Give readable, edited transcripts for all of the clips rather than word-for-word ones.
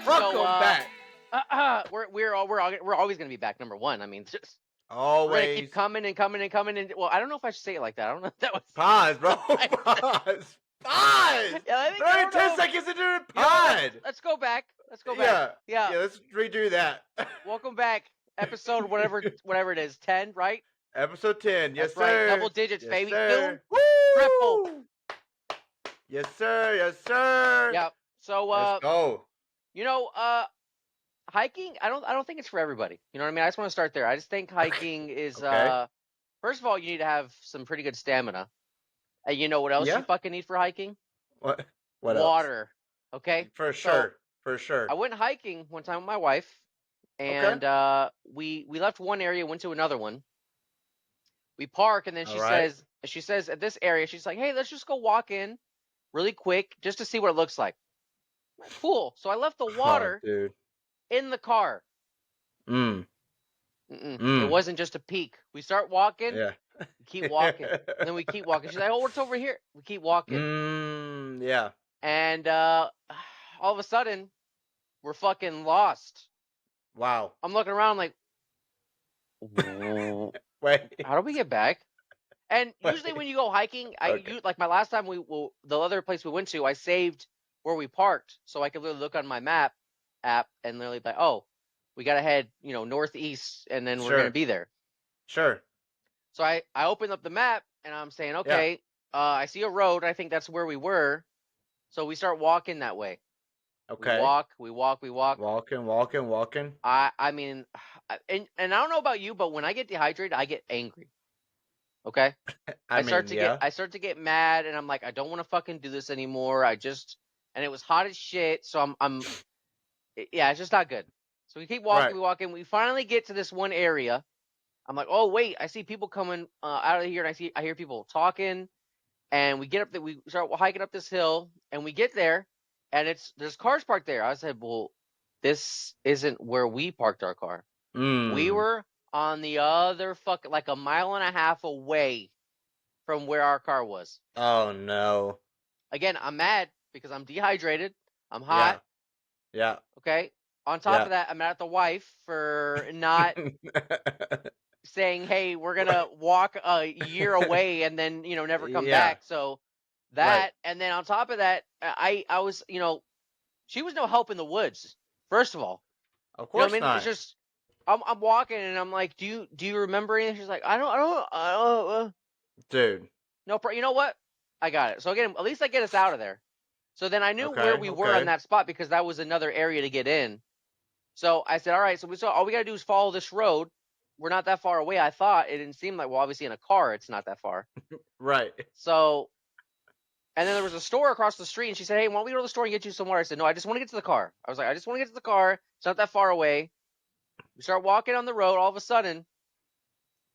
Welcome back. We're always gonna be back. Number one. I mean, just we're gonna keep Always. coming and coming and coming. And well, I don't know if I should say it like that. I don't know if that was Pause, bro. right. Pause. Pause. Yeah, I think There I ain't don't 10 know. seconds into the You know what? pod. Let's go back. Let's go back. Yeah. Yeah. Yeah, let's redo that. Welcome back. Episode whatever it is, 10, right? Episode 10. Yes, That's right. sir. Double digits, yes, baby. Sir. Woo! Triple. Yes, sir. Yes, sir. Yep. So Let's go. hiking, I don't think it's for everybody. You know what I mean? I just want to start there. I just think hiking is Okay. first of all, you need to have some pretty good stamina. And you know what else Yeah. you fucking need for hiking? What else? Water. Okay? For So, sure. For sure. I went hiking one time with my wife, and we left one area, went to another one. We park, and then she says at this area, she's like, "Hey, let's just go walk in really quick just to see what it looks like." I'm like, cool. So I left the water dude. in the car. It wasn't just a peek. We start walking. Yeah. We keep walking, and then we keep walking. She's like, "Oh, what's over here?" We keep walking. Yeah. And all of a sudden, we're fucking lost. Wow. I'm looking around like, Wait. how do we get back? And usually when you go hiking, like my last time the other place we went to, I saved where we parked so I could literally look on my map app and literally be like, oh, we got to head, northeast, and then we're going to be there. Sure. So I opened up the map and I'm saying, okay, I see a road. I think that's where we were. So we start walking that way. Okay. We walk. Walking. I mean, and I don't know about you, but when I get dehydrated, I get angry. Okay? I start to get mad, and I'm like, I don't want to fucking do this anymore. And it was hot as shit, so it's just not good. So we keep walking, we walk in. We finally get to this one area. I'm like, oh wait, I see people coming out of here, and I hear people talking, and we start hiking up this hill, and we get there, and there's cars parked there. I said, well, this isn't where we parked our car. We were on the other like 1.5 miles away from where our car was. Oh no. Again, I'm mad because I'm dehydrated. I'm hot. Yeah. Okay. On top of that, I'm mad at the wife for not saying, hey, we're going to walk a year away and then, never come back. So that, and then on top of that, I was, she was no help in the woods, first of all. Of course not. It's just, I'm walking and I'm like, do you remember anything? She's like, I don't. Dude. No, you know what? I got it. So again, at least I get us out of there. So then I knew where we were on that spot because that was another area to get in. So I said, all right, so all we got to do is follow this road. We're not that far away. I thought it didn't seem like, well, obviously in a car, it's not that far. Right. So, and then there was a store across the street and she said, hey, why don't we go to the store and get you some water? I said, no, I just want to get to the car. I was like, I just want to get to the car. It's not that far away. We start walking on the road. All of a sudden,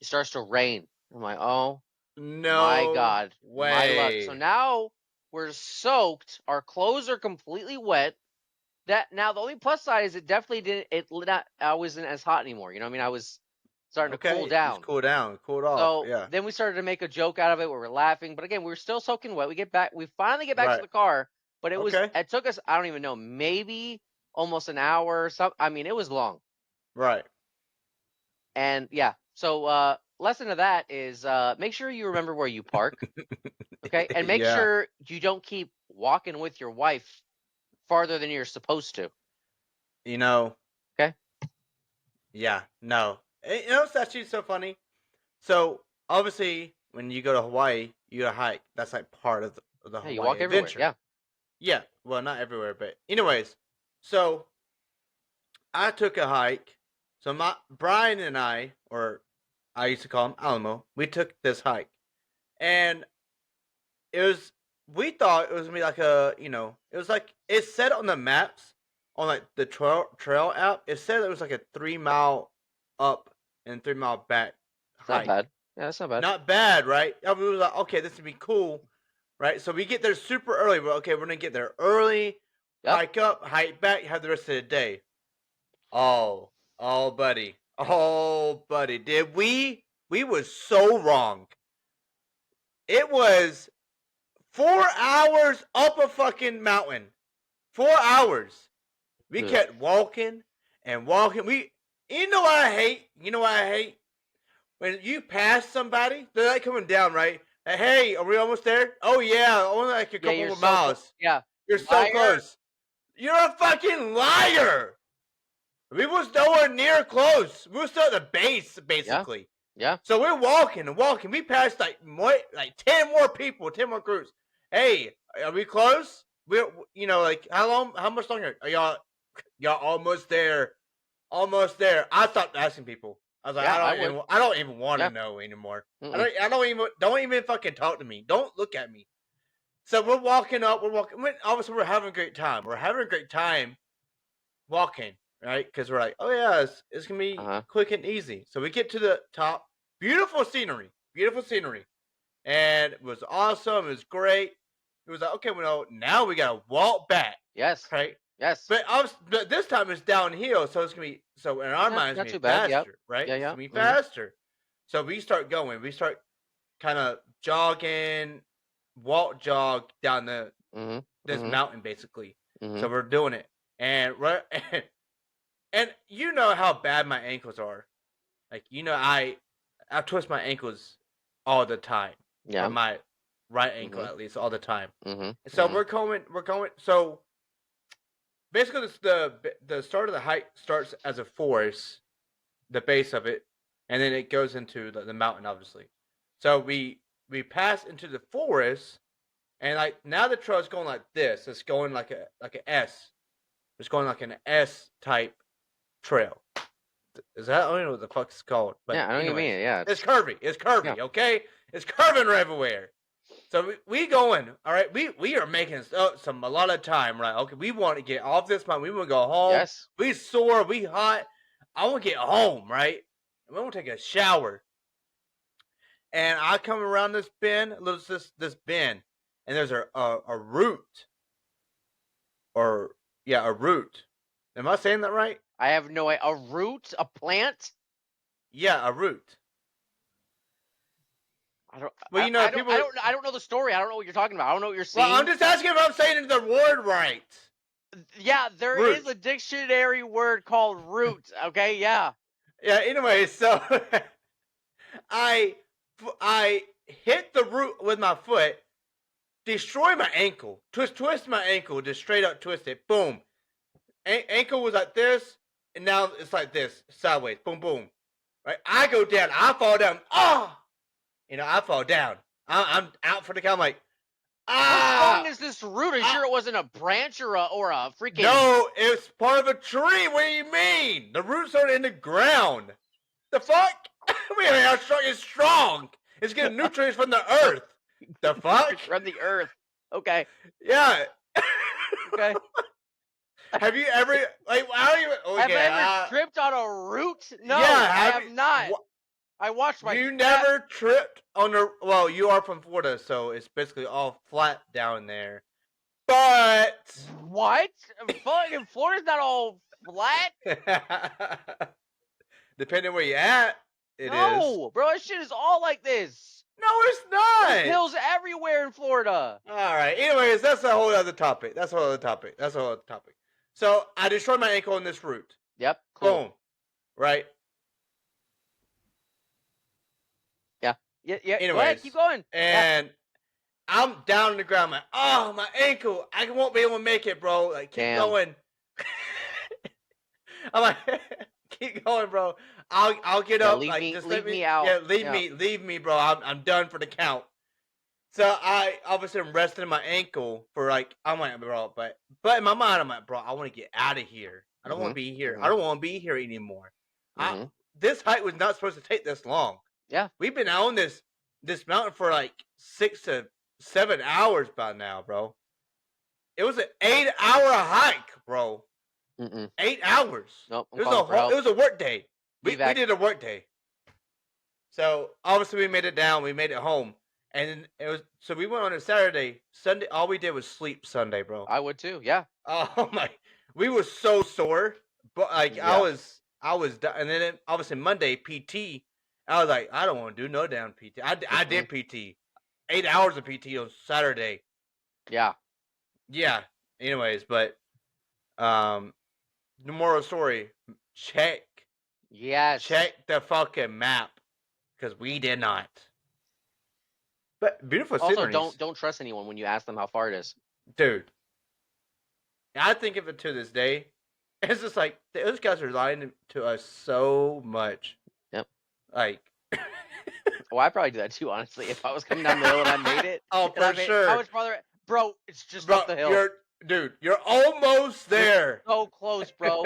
it starts to rain. I'm like, oh, no, my God, way. My luck. So now we're soaked. Our clothes are completely wet. Now the only plus side is it definitely didn't. I wasn't as hot anymore. You know what I mean? I was starting to cool down. Cooled off. So then we started to make a joke out of it. We were laughing, but again, we were still soaking wet. We finally get back to the car, but it took us, I don't even know, maybe almost an hour or something. I mean, it was long. Right. And yeah, so lesson of that is make sure you remember where you park. Okay. And make sure you don't keep walking with your wife farther than you're supposed to. Okay. Yeah. No. It's actually so funny. So obviously, when you go to Hawaii, you go to hike. That's like part of the Hawaii you walk adventure. Everywhere. Yeah. Well, not everywhere, but anyways. So I took a hike. So Brian and I, or I used to call him Alamo, we took this hike, and we thought it was gonna be like it was like it said on the maps on like the trail app. It said it was like a 3 mile up and 3 mile back hike. Not bad. Yeah, that's not bad. Not bad, right? I was like, okay, this would be cool, right? So we get there super early. We're gonna get there early, hike up, hike back, have the rest of the day. Oh, buddy. Did we was so wrong. It was 4 hours up a fucking mountain. 4 hours. We kept walking and walking. You know what I hate? You know what I hate? When you pass somebody, they're like coming down, right? Like, hey, are we almost there? Oh yeah, only like a couple more miles. You're so close. You're a fucking liar. We was nowhere near close. We were still at the base, basically. Yeah. So we're walking and walking. We passed like 10 more people, 10 more groups. Hey, are we close? We're, like how much longer? Are y'all almost there? Almost there. I stopped asking people. I was like, I don't even want to know anymore. I don't even fucking talk to me. Don't look at me. So we're walking up. Obviously, we're having a great time. We're having a great time walking, right? Because we're like, oh yeah, it's gonna be quick and easy. So we get to the top. Beautiful scenery, and it was awesome. It was great. It was like, okay, well, now we gotta walk back. Yes. Right. Yes. But this time it's downhill, so it's gonna be in our minds it's gonna be faster, yep. right? Yeah, It's gonna be faster. So we start going. We start kind of jogging, jog down this mountain basically. So we're doing it, and and you know how bad my ankles are. Like I twist my ankles all the time. Yeah. Or my right ankle at least all the time. So we're going. So basically, the start of the hike starts as a forest, the base of it, and then it goes into the mountain, obviously. So we pass into the forest, and like now the trail is going like this. It's going like an S. It's going like an S type trail. Is that? I don't know what the fuck it's called. But yeah, I know what you mean. Yeah, it's curvy. It's curvy. Yeah. Okay, it's curving everywhere. So we going. All right, we are making a lot of time. Right. Okay, we want to get off this mountain. We want to go home. Yes. We sore. We hot. I want to get home. Right. We want to take a shower. And I come around this bend, this bend, and there's a root. A root. Am I saying that right? I have no idea. A root? A plant? Yeah, a root. I don't. Well, I don't know the story. I don't know what you're talking about. I don't know what you're saying. Well, I'm just asking if I'm saying the word right. Yeah, there is a dictionary word called root. Okay, yeah. Yeah. Anyway, so I hit the root with my foot, destroy my ankle, twist my ankle, just straight up twist it. Boom. Ankle was like this, and now it's like this, sideways. Boom, boom. Right. I go down. I fall down. Oh. I fall down. I'm out for the count. I'm like, how long is this root? Are you sure it wasn't a branch or a freaking? No, it's part of a tree. What do you mean? The roots are in the ground. The fuck? I mean, how strong? It's strong. It's getting nutrients from the earth. The fuck? From the earth. Okay. Yeah. Okay. Have you ever like? I don't even. Okay, have I ever tripped on a root? No, yeah, I have not. I watched my. You never tripped on a. Well, you are from Florida, so it's basically all flat down there. But what? Fucking Florida's not all flat. Depending where you at, it is. No, bro, that shit is all like this. No, it's not. There's hills everywhere in Florida. All right. Anyways, that's a whole other topic. So I destroyed my ankle on this route. Yep. Cool. Boom. Right. Yeah. Anyways, go ahead, keep going. And I'm down on the ground. Like, oh, my ankle! I won't be able to make it, bro. Like, keep going. I'm like, keep going, bro. I'll get up. Leave like, me, just leave me out. Yeah, leave me, bro. I'm done for the count. So I obviously am resting my ankle for like I'm like, bro, but in my mind I'm like, bro, I want to get out of here. I don't want to be here. I don't want to be here anymore. This hike was not supposed to take this long. Yeah, we've been on this mountain for like 6 to 7 hours by now, bro. It was an 8-hour hike, bro. 8 hours. Nope. It was a work day. We did a work day. So obviously we made it down. We made it home, and it was so we went on a Saturday. Sunday, all we did was sleep Sunday, bro. I would too. Yeah. Oh my, we were so sore, but like I was, and then obviously Monday PT. I was like, I don't want to do no damn PT. I did PT, 8 hours of PT on Saturday. Yeah. Yeah. Anyways, but the moral story, check the fucking map, because we did not. But beautiful Also, sceneries. don't trust anyone when you ask them how far it is. Dude, I think of it to this day. It's just like, those guys are lying to us so much. Yep. Like, well, I'd probably do that too, honestly. If I was coming down the hill and I made it. Oh, for sure. How much farther? Bro, it's just up the hill. You're almost there. You're so close, bro.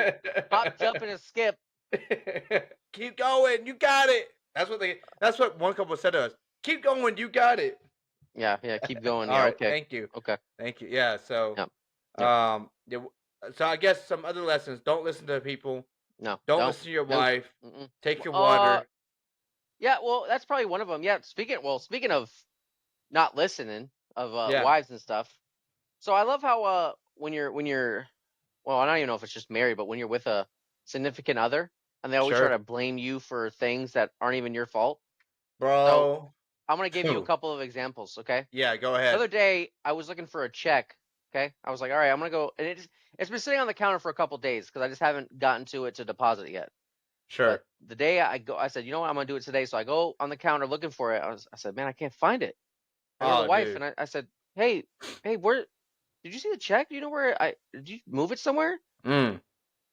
Hop, jump, and a skip. Keep going. You got it. That's what one couple said to us. Keep going. You got it. Yeah, keep going. All right, okay. Thank you. Okay. Thank you. Yeah, so Yep. So I guess some other lessons: don't listen to people. No. Don't listen to your wife. Mm-mm. Take your water. Yeah, well, that's probably one of them. Yeah. Speaking of not listening of wives and stuff. So I love how when you're well, I don't even know if it's just married, but when you're with a significant other and they always try to blame you for things that aren't even your fault. Bro. So I'm gonna give you a couple of examples, okay? Yeah, go ahead. The other day I was looking for a check. Okay, I was like, all right, I'm gonna go, and it's been sitting on the counter for a couple days because I just haven't gotten to it to deposit it yet. Sure. But the day I said, you know what, I'm gonna do it today. So I go on the counter looking for it. I said, man, I can't find it. I go to the wife, and I said, hey, where did you see the check? Do you know where did you move it somewhere? You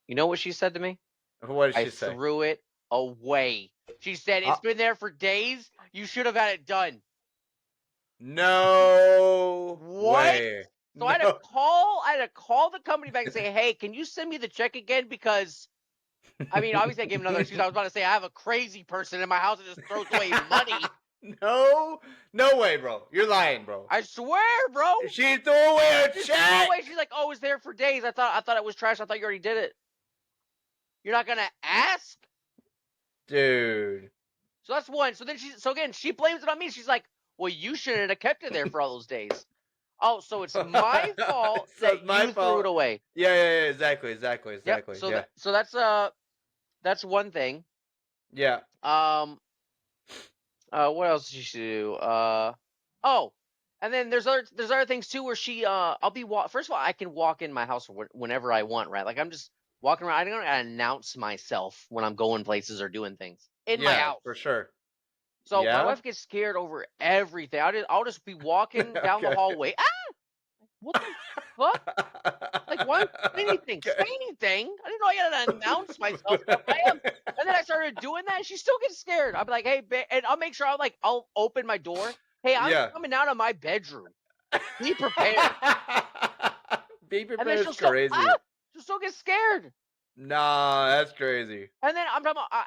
know what she said to me? What did she say? I threw it away. She said, it's been there for days. You should have had it done. No way. So I had to call the company back and say, hey, can you send me the check again? Because I mean, obviously I gave another excuse. I was about to say I have a crazy person in my house that just throws away money. No way, bro. You're lying, bro. I swear, bro. She threw away a check. She's like, oh, it was there for days. I thought it was trash. I thought you already did it. You're not gonna ask, dude. So that's one. So then she blames it on me. She's like, well, you shouldn't have kept it there for all those days. Oh, so it's my fault that you threw it away. Yeah, exactly. Yep. So that's one thing. Yeah. What else did she do? And then there's other things too where she I'll be first of all, I can walk in my house whenever I want, right? Like I'm just walking around. I don't announce myself when I'm going places or doing things in my house. For sure. So my wife gets scared over everything. I'll just be walking down the hallway. What the fuck? Like, why anything? Say anything? I didn't know I had to announce myself. And then I started doing that, and she still gets scared. I'll be like, hey, and I'll make sure I'll open my door. Hey, I'm coming out of my bedroom. Be prepared. Be prepared is crazy. She'll still get scared. Nah, that's crazy. And then I'm talking about,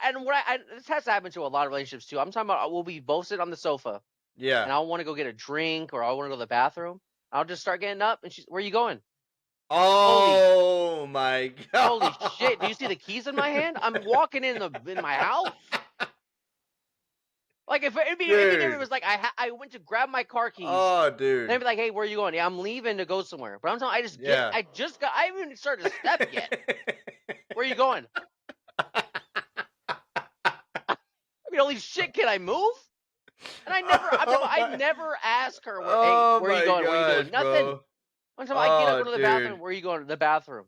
and this has happened to a lot of relationships too. I'm talking about we'll be both sit on the sofa. Yeah. And I'll want to go get a drink or I want to go to the bathroom. I'll just start getting up, and she's, where are you going? Oh my god! Holy shit! Do you see the keys in my hand? I'm walking in my house. Like if it was like I went to grab my car keys. Oh, dude! They'd be like, "Hey, where are you going?" Yeah, I'm leaving to go somewhere. But I'm telling you, I haven't even started to step yet. Where are you going? I mean, holy shit! Can I move? And I never ask her, hey, where are you going? Where are you doing? Nothing. Bro. One time I get up, go to the bathroom. Where are you going? To the bathroom.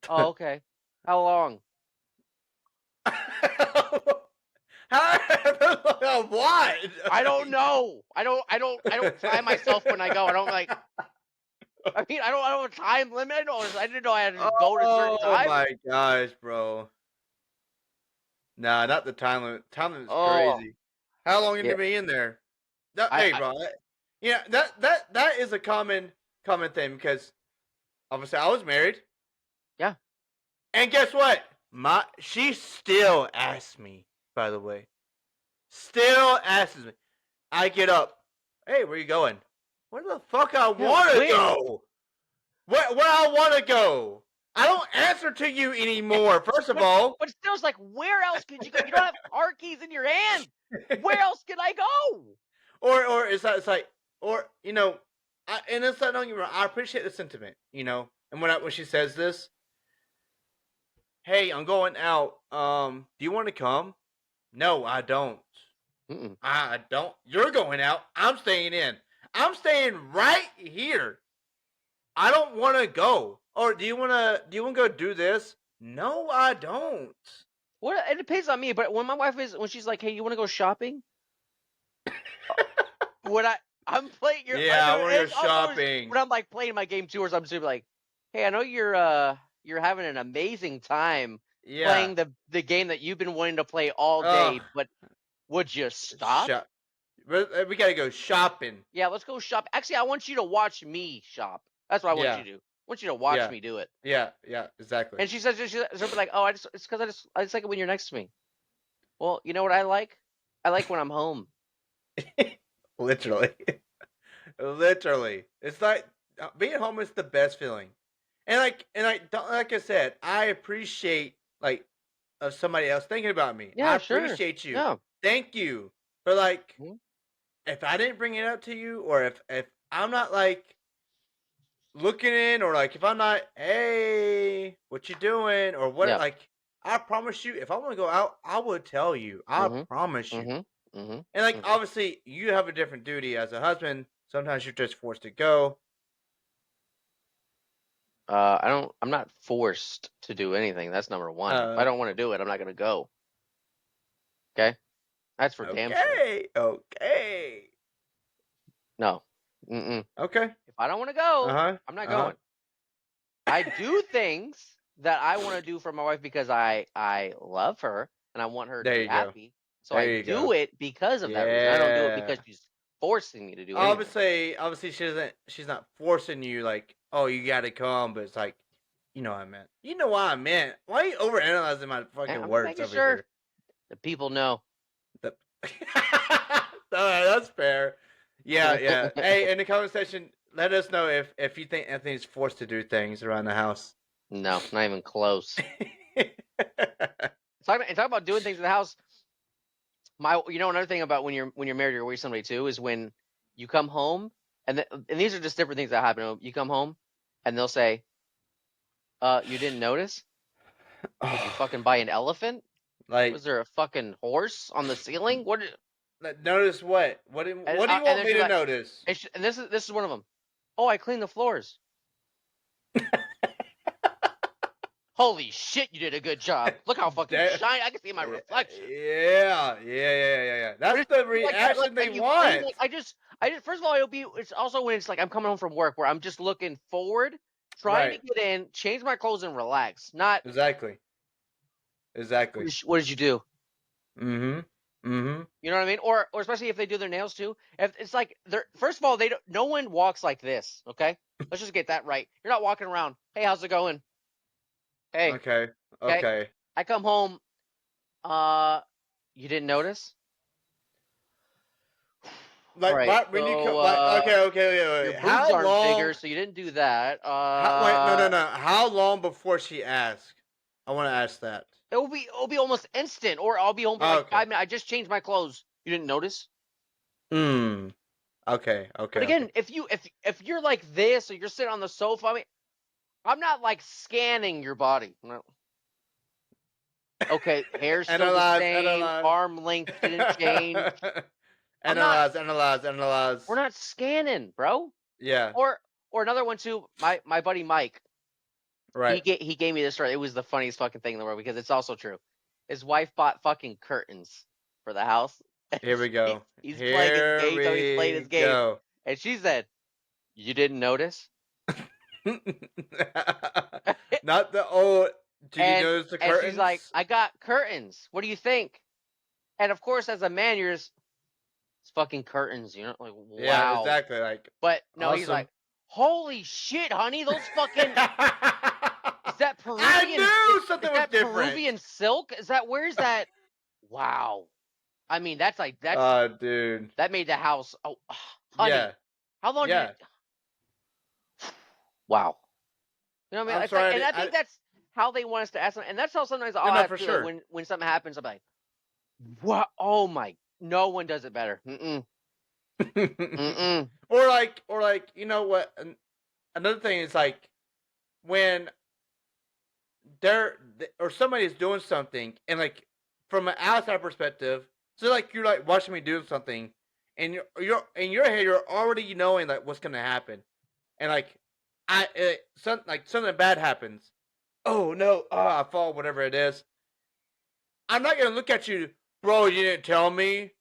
Oh, okay. How long? What? I don't know. I don't time myself when I go. I don't like. I mean, I don't have a time limit. I didn't know I had to go to a certain time. Oh my gosh, bro. Nah, not the time limit. Time limit's crazy. How long you be in there? Hey, bro. That is a common thing because obviously I was married. Yeah. And guess what? She still asks me, by the way. Still asks me. I get up. Hey, where you going? Where the fuck I want to go? Where I want to go? I don't answer to you anymore, first of all. But still, it's like, where else could you go? You don't have car keys in your hand. Where else can I go? Or it's like, or and it's like, don't get me wrong, I appreciate the sentiment, and when she says this, hey, I'm going out. Do you want to come? No, I don't. Mm-mm. I don't. You're going out. I'm staying in. I'm staying right here. I don't want to go. Or do you want to go do this? No, I don't. Well, it depends on me, but when my wife when she's like, "Hey, you want to go shopping?" When I'm playing Yeah, I want to go and also shopping. when I'm like playing my game too, or I'm just like, "Hey, I know you're having an amazing time Yeah. playing the game that you've been wanting to play all day, but would you stop?" Shop. We gotta go shopping. Yeah, let's go shop. Actually, I want you to watch me shop. That's what I want you Yeah. to do. I want you to watch Yeah. me do it. Yeah. Yeah. Exactly. And she'll be like, "Oh, it's because I just like it when you're next to me." Well, you know what I like? I like when I'm home. Literally. Literally. It's like being home is the best feeling. Like I said, I appreciate like of somebody else thinking about me. I Yeah, sure. appreciate you. Yeah. Thank you for like Mhm. if I didn't bring it up to you, or if I'm not like looking in, or like if I'm not, hey, what you doing, or what, Yeah. like I promise you, if I want to go out, I would tell you. I Mhm. promise you. Mhm. Mhm. And like Mhm. obviously, you have a different duty as a husband. Sometimes you're just forced to go. I'm not forced to do anything. That's number one. If I Uh, don't want to do it, I'm not going to go. Okay? That's for damn sure. okay, okay, No. Mm-mm. okay. If I don't want to Uh go, huh. I'm not Uh huh. going. I do things that I want to do for my wife because I love her and I want her to There be you go. happy. So I There you do go. it because of that reason. I don't do it because Yeah. she's forcing me to do anything. Obviously, she doesn't. She's not forcing you. Like, oh, you got to come. But it's like, you know what I meant. You know what I meant. Why are you overanalyzing my And fucking I'm just words making over sure here? the people know. The... That's fair. Yeah, yeah. Hey, in the comment section, let us know if you think Anthony's forced to do things around the house. No, not even close. Talking about doing things in the house. Another thing about when you're married or with somebody too is when you come home and these are just different things that happen. You come home and they'll say, you didn't notice? Did you fucking buy an elephant? Like, Was there a fucking horse on the ceiling? What? notice what? What do you And want then me she's to like, notice? and this is one of them. Oh, I cleaned the floors. Holy shit, you did a good job. Look how fucking That, shiny. I can see my reflection. yeah. But That's it's the like that. Like, reaction they and you clean. want. Like, I just. First of all, it's also when it's like I'm coming home from work where I'm just looking forward, trying to Right. get in, change my clothes, and relax. Not Exactly. Exactly. what did you do? Mm-hmm. Mm-hmm. You know what I mean? Or especially if they do their nails too. If it's like they're first of all, they don't. No one walks like this. Okay, let's just get that right. You're not walking around. Hey, how's it going? Hey, Okay. okay. Okay. I come home. Uh, you didn't notice? All Like right. right when you So come, like your wait. boobs aren't bigger, so you didn't do that. How wait no. How long before she asked? I want to ask that. It'll be almost instant, or I'll be home for Oh, like okay. 5 minutes. I just changed my clothes. You didn't notice? Hmm. But Okay. again, if you're like this or you're sitting on the sofa, I mean, I'm not like scanning your body. No. Okay, hair's still the Analyze. same. Analyze. Arm length didn't change. I'm not. Analyze. Analyze. We're Analyze. not scanning, bro. Yeah. Or another one too. My buddy Mike. Right. He gave me this story. It was the funniest fucking thing in the world because it's also true. His wife bought fucking curtains for the house. Here we go. He's playing his Here game, so he's playing his we game, go. and she said, "You didn't notice?" Not the old. Did you and notice the and she's like, curtains? "I got curtains. What do you think?" And of course, as a man, you're just it's fucking curtains. You know, like Yeah, wow. exactly. Like, But no, he's awesome. like, "Holy shit, honey, those fucking is that I Peruvian? knew Is something was that different. Peruvian silk? Is that where is that? Wow. I mean, Dude. that made the house. Oh, honey, Yeah, how long did it? yeah. Wow. You know what I mean? I'm It's like, sorry. and I think that's how they want us to ask them, and that's how sometimes I'll No, ask for too. Like sure. when something happens, I'm like, what? Oh my! No one does it better. Mm-mm. Mm-mm. or like, you know what? Another thing is like when they're or somebody's doing something, and like from an outside perspective, so like you're like watching me doing something, and you're in your head you're already knowing like what's gonna happen, and like something bad happens, oh no, I fall, whatever it is. I'm not gonna look at you, bro. You didn't tell me.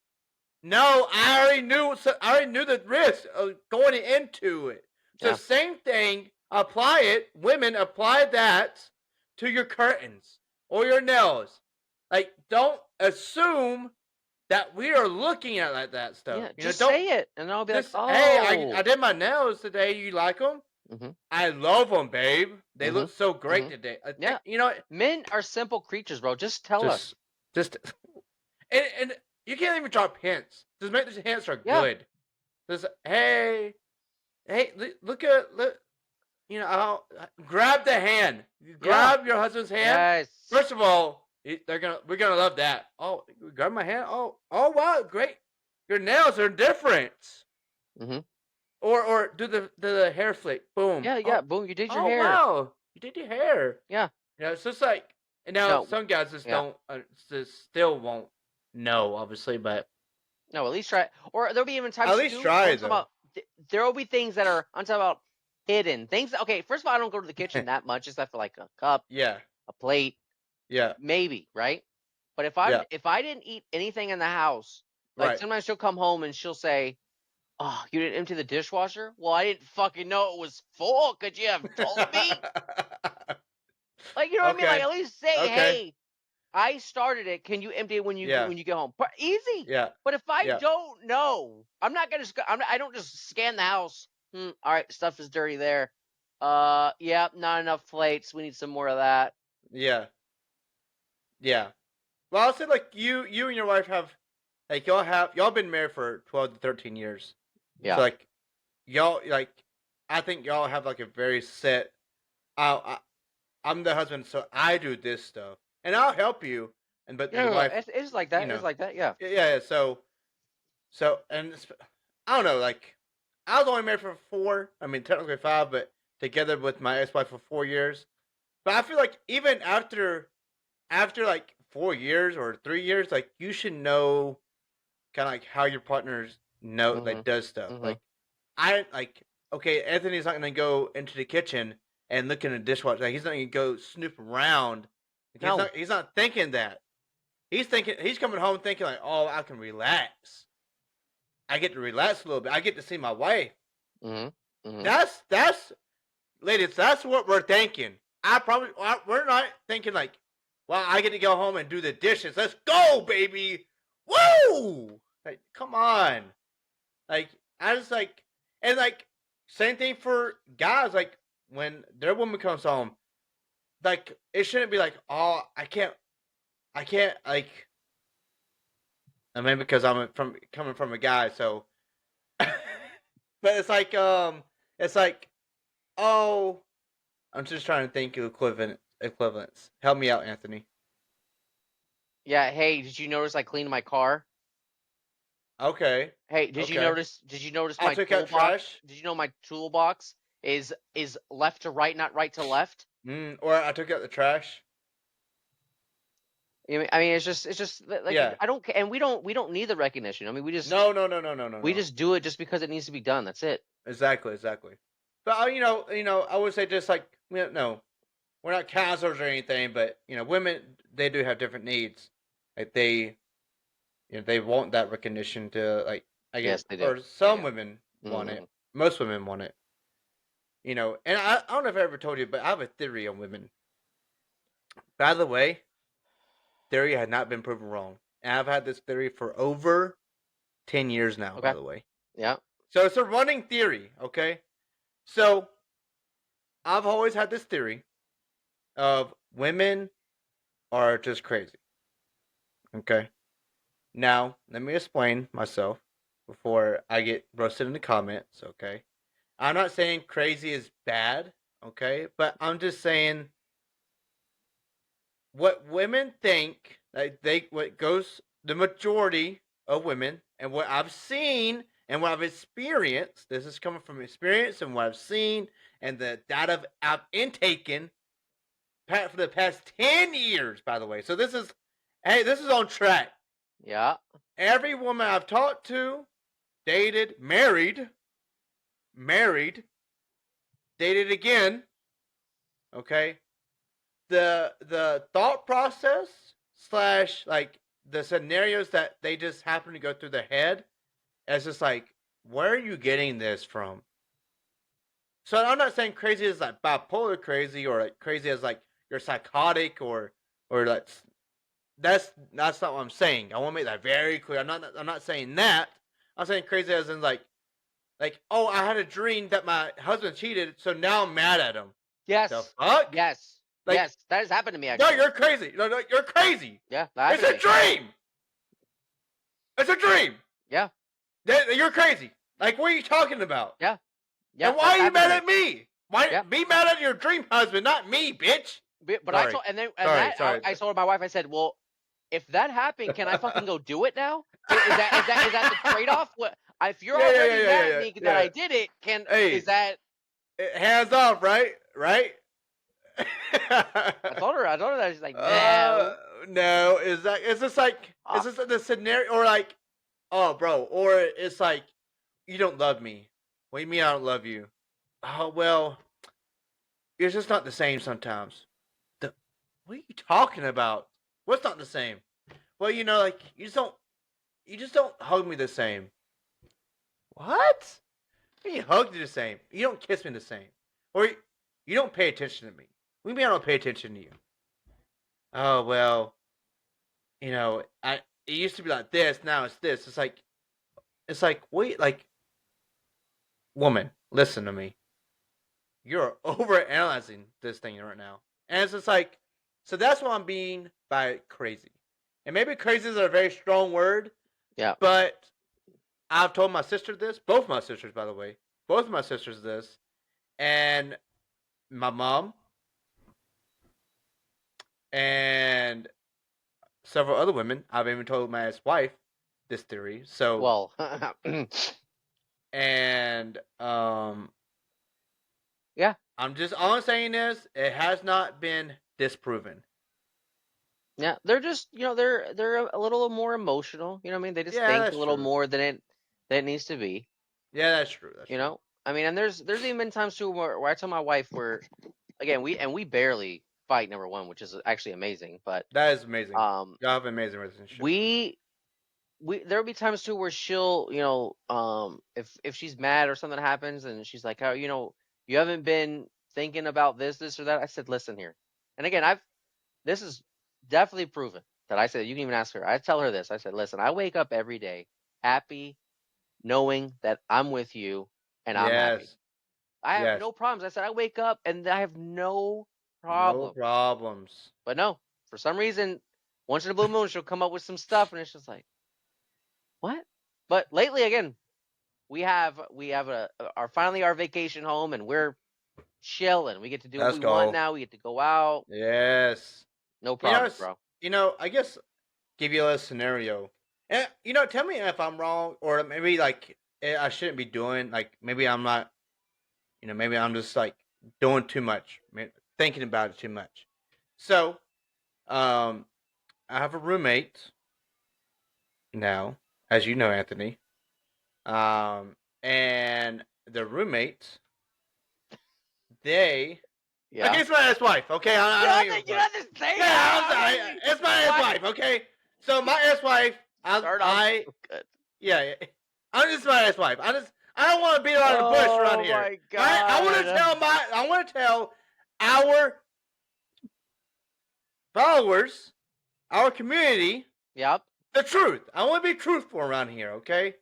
No, I already knew. I already knew the risk of going into it. So Yeah. same thing. Apply it. Women, apply that to your curtains or your nails. Like, don't assume that we are looking at like that stuff. Yeah. You know, Just don't say it, and I'll be like, just, hey, I oh. did my nails today. You like them? Mhm. I love them, babe. They look Mhm. so great Mhm. today. Yeah. You know what? Men are simple creatures, bro. Just tell Just, us. just, and you can't even drop hints. Just make the hints are Yeah. good. Just, hey, hey, look at, look, you know, grab the hand. Yeah. Grab your husband's hand. Yes. First of all, we're gonna love that. Oh, grab my hand. Oh, wow, great. Your nails are different. Mhm. Or do the hair flick. Boom. Yeah. Yeah. Boom. You did your Oh hair. wow, you did your hair. Yeah. You know, it's just like, and now No. some guys just Yeah. don't, just still won't know, obviously, but No. At least try it. Or there'll be even at times least too. Where try I'm talking though. about. There will be things that are. I'm talking about hidden things. Okay. First of all, I don't go to the kitchen that much. Just after like a cup, Yeah, a plate, yeah, maybe, right? But yeah. if I didn't eat anything in the house, like Right. sometimes she'll come home and she'll say, "Oh, you didn't empty the dishwasher?" Well, I didn't fucking know it was full. Could you have told me? Like, you know what I mean? Like, Okay. at least say, Okay. "Hey, I started it. Can you empty it Yeah. when you get home?" Easy. Yeah. But if I Yeah. don't know, I'm not gonna. I don't just scan the house. All right, stuff is dirty there. Yeah, not enough plates. We need some more of that. Yeah. Yeah. Well, I'll say like you and your wife have, like, y'all been married for 12 to 13 years. So Yeah. like y'all, like, I think y'all have like a very set. I, I'm the husband, so I do this stuff, and I'll help you. And but Yeah, the no, wife, it's like you that. It's know, like that. Yeah. yeah. So and I don't know. Like, I was only married for 4. I mean, technically 5, but together with my ex-wife for 4 years. But I feel like even after like 4 years or 3 years, like, you should know kind of like how your partners know, like, Mhm. does stuff. Mhm. Like, I like, okay, Anthony's not gonna go into the kitchen and look in the dishwasher. Like, he's not gonna go snoop around. Like, No. he's not thinking that. He's coming home thinking like, oh, I can relax. I get to relax a little bit. I get to see my wife. Mhm. Mhm. That's ladies. That's what we're thinking. We're not thinking like, well, I get to go home and do the dishes. Let's go, baby. Woo! Like, come on. Like, I just like, and like, same thing for guys. Like, when their woman comes home, like, it shouldn't be like, oh, I can't, like, I mean, because I'm from coming from a guy, so, but it's like, oh, I'm just trying to think of equivalents. Help me out, Anthony. Yeah. Hey, did you notice I cleaned my car? Okay, Hey, okay. did you notice I my took out toolbox? trash. Did you know my toolbox is left to right, not right to left? Or I took out the trash. I mean, it's just like Yeah. I don't and we don't need the recognition. I mean, No, no, no, no, no, no, we no. just do it just because it needs to be done. That's it. Exactly, exactly. But I would say just like, no, we're not counselors or anything, but women, they do have different needs. Like, they want that recognition to, like, I get, Yes, they do. or Yeah, some yeah. women want it. Mhm. Most women want it. And I don't know if I ever told you, but I have a theory on women. By the way, theory had not been proven wrong. And I've had this theory for over 10 years now, by Okay. the way. Yeah. So it's a running theory, okay? So I've always had this theory of women are just crazy, okay? Now, let me explain myself before I get roasted in the comments, okay? I'm not saying crazy is bad, okay? But I'm just saying what women think, like, what goes, the majority of women, and what I've seen and what I've experienced. This is coming from experience and what I've seen and the data I've intaken for the past 10 years, by the way. So this is on track. Yeah. Every woman I've talked to, dated, married, dated again, okay? the thought process slash like the scenarios that they just happen to go through their head, it's just like, where are you getting this from? So I'm not saying crazy is like bipolar crazy or like crazy as like you're psychotic or like that's not what I'm saying. I want to make that very clear. I'm not saying that. I'm saying crazy as in like oh, I had a dream that my husband cheated, so now I'm mad at him. The Yes. fuck? Yes. Like Yes. That has happened to me no, actually. you're crazy. No, you're crazy. Yeah, that It's happened a to me. dream. It's a dream. Yeah. You're crazy. Like what are you talking about? Yeah. Yeah. And why That's are you happened to mad me. at me? Why Yeah. be mad at your dream husband, not me, bitch? But I Sorry. told, and then, and Sorry, that, sorry. I told my wife, I said, well, if that happened, can I fucking go do it now? Is that the trade off? What, if you're Yeah, yeah, yeah, already yeah, mad at yeah, me that yeah. I did it, is Hey, that, hands off, right? Right? I told her that, she's like, uh, no. no, is that it's just like Uh, is this the scenario or like oh bro, or it's like you don't love me. What do you mean I don't love you? Oh well, it's just not the same sometimes. The, what are you talking about? What's not the same? Well, like you just don't hug me the same. What? You hug me the same. You don't kiss me the same. Or you don't pay attention to me. What do you mean I don't pay attention to you? Oh well, I it used to be like this, now it's this. It's like wait, like woman, listen to me. You're over analyzing this thing right now. And it's just like so that's what I'm being by crazy. And maybe crazy is a very strong word, yeah. but I've told my sister this, both my sisters, by the way, both of my sisters this, and my mom and several other women. I've even told my ex-wife this theory. So, Well, and yeah. all I'm saying is it has not been disproven. Yeah. They're just, they're a little more emotional. You know what I mean? They just Yeah, think a that's little true. more than it needs to be. Yeah, that's true. That's You true. know? I mean, and there's even been times too where I tell my wife again, we barely fight, number one, which is actually amazing. But That is amazing. um, Y'all have an amazing relationship. we there'll be times too where she'll, if she's mad or something happens and she's like, oh, you haven't been thinking about this or that. I said, listen here, and again, this is definitely proven that I said, you can even ask her. I tell her this. I said, listen, I wake up every day happy, knowing that I'm with you and I'm happy. Yes. I have Yes. no problems. I said, I wake up and I have no No problem. problems. But no, for some reason, once in a blue moon, she'll come up with some stuff, and it's just like, what? But lately, again, we have finally our vacation home, and we're chilling. We get to do what Let's we want go. now. We get to go out. Yes. No You know, problems, bro. I guess give you a scenario. And tell me if I'm wrong or maybe like I shouldn't be doing like maybe I'm not, maybe I'm just like doing too much, thinking about it too much. So, um I have a roommate now, as you know, Anthony. And the roommates, they okay, Yeah. it's my ex-wife. Okay, I don't give a You fuck. have to say Yeah, that. it's my What? ex-wife. Okay, so my ex-wife, Start off I so good. yeah, I'm just my ex-wife. I don't want to beat around the bush around Oh here. my All right, god. I want to tell our followers, our community, Yep. the truth. I want to be truthful around here. Okay.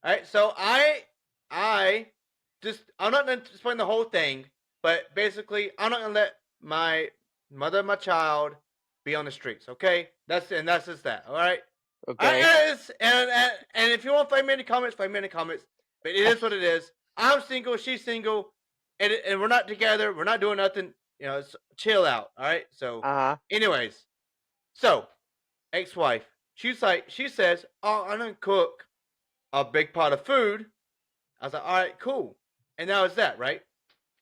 All right. So I I'm not going to explain the whole thing, but basically, I'm not going to let my mother and my child be on the streets. Okay. That's just that. All right. Okay. And if you want 5 minute comments, 5 minute comments. But it is what it is. I'm single. She's single, and we're not together. We're not doing nothing. Chill out. All right. So, Uh-huh. anyways, so ex-wife, she says, "Oh, I'm gonna cook a big pot of food." I was like, "All right, cool." And that was that, right?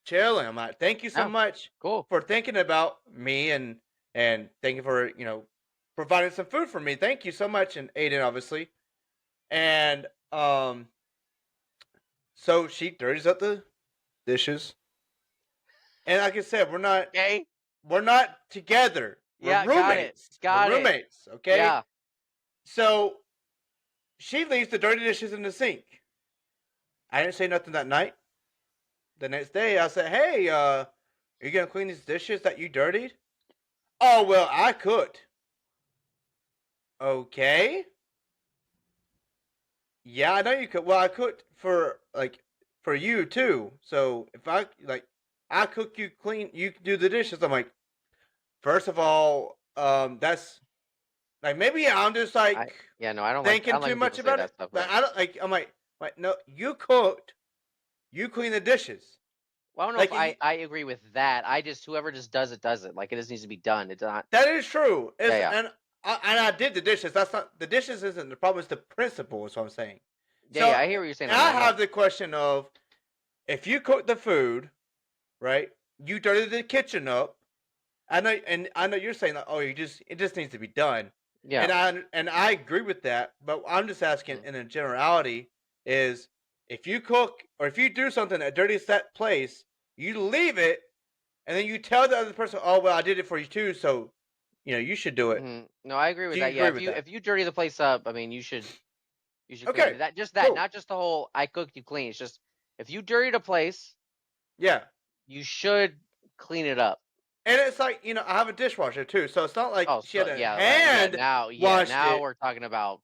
Chilling. I'm like, "Thank you so Yeah. much Cool. for thinking about me and thank you for providing some food for me. Thank you so much." And Aiden, obviously. And so she dirties up the dishes. And like I said, we're not Okay. we're not together. We're Yeah, got it. roommates. Got We're it. roommates, okay? Yeah. So she leaves the dirty dishes in the sink. I didn't say nothing that night. The next day, I said, "Hey, are you gonna clean these dishes that you dirtied?" Oh well, I could. Okay. Yeah, I know you could. Well, I could for you too. So if I cook, you clean, you do the dishes. I'm like, first of all, that's like maybe I'm just I like yeah, no, I thinking don't like too when much people say about it. that stuff, Like bro. I don't like. I'm like no, you cooked, you clean the dishes. Well, I don't know if Like and I agree with that. I just whoever just does it does it. Like it just needs to be done. It's not. that is true. Yeah, It's yeah, and I did the dishes. That's not the dishes. Isn't the problem? It's the principle. Is what I'm saying. yeah, So yeah. I hear what you're saying on I that. Yeah. have the question of if you cook the food, right? You dirty the kitchen up. I know you're saying that. Oh, it just needs to be done, Yeah. and I agree with that. But I'm just asking Mhm. in a generality is if you cook or if you do something that dirties that place, you leave it, and then you tell the other person, "Oh well, I did it for you too, so you should do it." No, I agree Do with you that. Yeah, agree with that? if you dirty the place up, I mean, you should clean Okay, it. That, cool. not just the whole I cooked, you clean. It's just if you dirtied a place, Yeah, you should clean it up. and it's like I have a dishwasher too, so it's not like Oh, she so had a yeah, right. Yeah, hand washed now it. we're talking about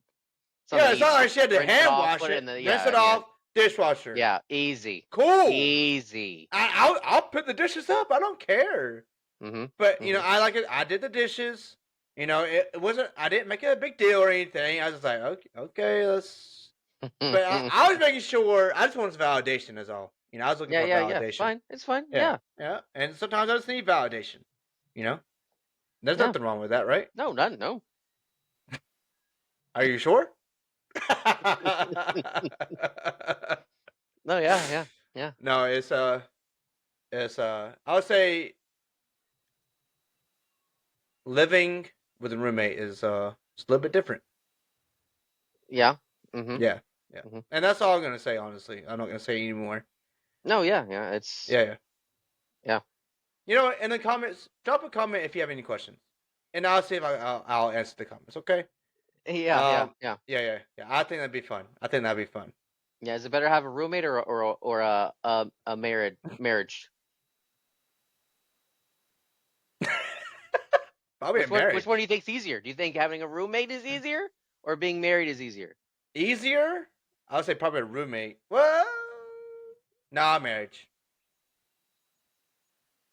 something Yeah, it's not easy. like she had to Rinse it hand off, wash put it it, in the rinse yeah. it I mean, off, dishwasher. yeah, easy, Cool. easy. I'll put the dishes up. I don't care. Mhm, But mhm. I like it. I did the dishes. It wasn't. I didn't make it a big deal or anything. I was just like, okay, let's. But I was making sure. I just wanted validation. Is all. I was looking Yeah, for yeah, yeah. It's validation. fine. It's fine. Yeah, Yeah, yeah. And sometimes I just need validation. You know, there's yeah. nothing wrong with that, right? No, none. No. Are you sure? No. Yeah, yeah, yeah, No, I would say living with a roommate is it's a little bit different. yeah. Mhm, Yeah, yeah. mhm. And that's all I'm gonna say. Honestly, I'm not gonna say anymore. No, yeah, yeah. It's Yeah, yeah. yeah. In the comments, drop a comment if you have any questions, and I'll see if I'll answer the comments. Okay. Yeah, yeah, yeah. Yeah, yeah, yeah. I think that'd be fun. I think that'd be fun. Yeah, is it better to have a roommate or a marriage? Probably a Which one do marriage. you think's easier? Do you think having a roommate is easier or being married is easier? Easier? I would say probably a roommate. Well, nah, marriage.